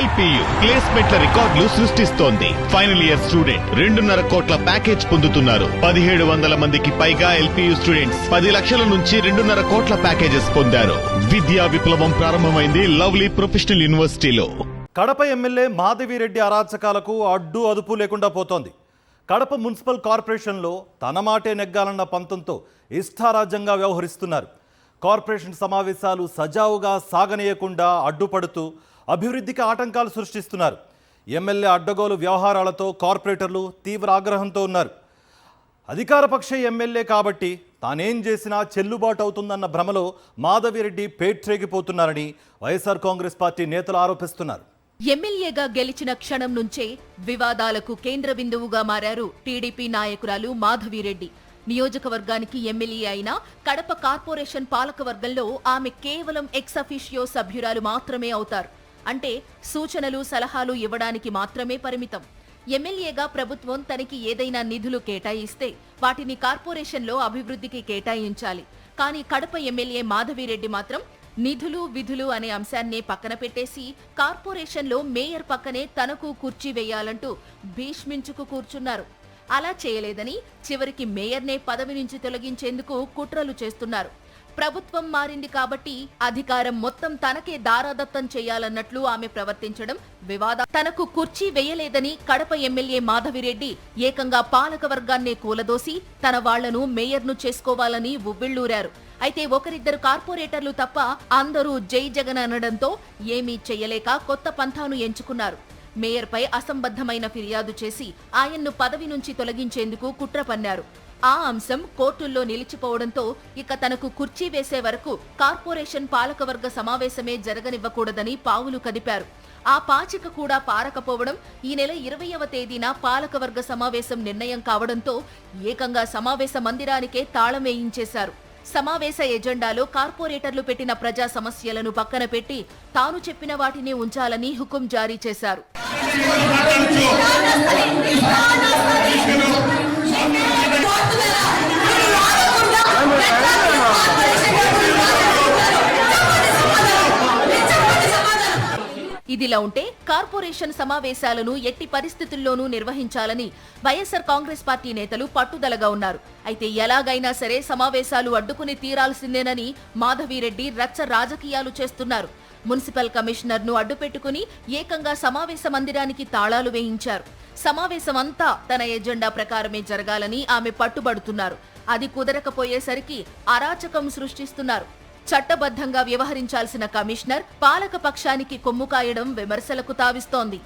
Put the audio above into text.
LPU ప్లేస్మెంట్ల రికార్డులు సృష్టిస్తోంది. Final year student 2.5 కోట్ల ప్యాకేజ్ పొందుతున్నారు. 1700 మందికి పైగా ఎల్పియు స్టూడెంట్స్ 10 లక్షల నుంచి 2.5 కోట్ల ప్యాకేజెస్ పొందారు. విద్యా విప్లవం ప్రారంభమైంది లవ్లీ ప్రొఫెషనల్ యూనివర్సిటీలో. కడప ఎమ్మెల్యే మాధవిరెడ్డి అరాచకాలకు అడ్డు అదుపు లేకుండా పోతోంది. కడప మున్సిపల్ కార్పొరేషన్లో తన మాటే నెగ్గాలన్న పంతంతో ఇష్టారాజ్యంగా వ్యవహరిస్తున్నారు. కార్పొరేషన్ సమావేశాలు సజావుగా సాగనీయకుండా అడ్డుపడుతూ అభివృద్ధికి ఆటంకాలు సృష్టిస్తున్నారు. ఎమ్మెల్యే అడ్డగోలు వ్యవహారాలతో కార్పొరేటర్లు తీవ్ర ఆగ్రహంతో ఉన్నారు. అధికారపక్ష ఎమ్మెల్యే కాబట్టి తానేం చేసినా చెల్లుబాటు అవుతుందన్న భ్రమలో మాధవిరెడ్డి పేట్రేగిపోతున్నారని వైఎస్ఆర్ కాంగ్రెస్ పార్టీ నేతలు ఆరోపిస్తున్నారు. ఎమ్మెల్యేగా గెలిచిన క్షణం నుంచే వివాదాలకు కేంద్ర బిందువుగా మారారు టీడీపీ నాయకురాలు మాధవిరెడ్డి. నియోజకవర్గానికి ఎమ్మెల్యే అయినా కడప కార్పొరేషన్ పాలకవర్గంలో ఆమె కేవలం ఎక్స్ అఫీషియో సభ్యురాలు మాత్రమే అవుతారు. అంటే సూచనలు సలహాలు ఇవ్వడానికి మాత్రమే పరిమితం. ఎమ్మెల్యేగా ప్రభుత్వం తనకి ఏదైనా నిధులు కేటాయిస్తే వాటిని కార్పొరేషన్లో అభివృద్ధికి కేటాయించాలి. కానీ కడప ఎమ్మెల్యే మాధవిరెడ్డి మాత్రం నిధులు విధులు అనే అంశాన్నే పక్కన పెట్టేసి కార్పొరేషన్లో మేయర్ పక్కనే తనకు కుర్చీ వేయాలంటూ భీష్మించుకు కూర్చున్నారు. అలా చేయలేదని చివరికి మేయర్నే పదవి నుంచి తొలగించేందుకు కుట్రలు చేస్తున్నారు. ప్రభుత్వం మారింది కాబట్టి అధికారం మొత్తం తనకే దారాదత్తం చేయాలన్నట్లు ఆమె ప్రవర్తించడం వివాద. తనకు కుర్చీ వేయలేదని కడప ఎమ్మెల్యే మాధవిరెడ్డి ఏకంగా పాలక వర్గాన్నే కూలదోసి తన వాళ్లను మేయర్ను చేసుకోవాలని ఉవ్విళ్లూరారు. అయితే ఒకరిద్దరు కార్పొరేటర్లు తప్ప అందరూ జై జగన్ అనడంతో ఏమీ చెయ్యలేక కొత్త పంథాను ఎంచుకున్నారు. మేయర్పై అసంబద్ధమైన ఫిర్యాదు చేసి ఆయన్ను పదవి నుంచి తొలగించేందుకు కుట్ర పన్నారు. ఆ అంశం కోర్టుల్లో నిలిచిపోవడంతో ఇక తనకు కుర్చీ వేసే వరకు కార్పొరేషన్ పాలకవర్గ సమావేశమే జరగనివ్వకూడదని పావులు కదిపారు. ఆ పాచిక కూడా పారకపోవడం ఈ నెల 20వ తేదీన పాలకవర్గ సమావేశం నిర్ణయం కావడంతో ఏకంగా సమావేశ మందిరానికే తాళం వేయించేశారు. సమావేశ ఎజెండాలో కార్పొరేటర్లు పెట్టిన ప్రజా సమస్యలను పక్కన పెట్టి తాను చెప్పిన వాటిని ఉంచాలని హుకుం జారీ చేశారు. ఇదిలా ఉంటే కార్పొరేషన్ సమావేశాలను ఎట్టి పరిస్థితుల్లోనూ నిర్వహించాలని వైఎస్ఆర్ కాంగ్రెస్ పార్టీ నేతలు పట్టుదలగా ఉన్నారు. అయితే ఎలాగైనా సరే సమావేశాలు అడ్డుకుని తీరాల్సిందేనని మాధవిరెడ్డి రచ్చ రాజకీయాలు చేస్తున్నారు. మున్సిపల్ కమిషనర్ను అడ్డుపెట్టుకుని ఏకంగా సమావేశ మందిరానికి తాళాలు వేయించారు. సమావేశమంతా తన ఎజెండా ప్రకారమే జరగాలని ఆమె పట్టుబడుతున్నారు. అది కుదరకపోయేసరికి అరాచకం సృష్టిస్తున్నారు. చట్టబద్ధంగా వ్యవహరించాల్సిన కమిషనర్ పాలక పక్షానికి కొమ్ము కాయడం విమర్శలకు తావిస్తోంది.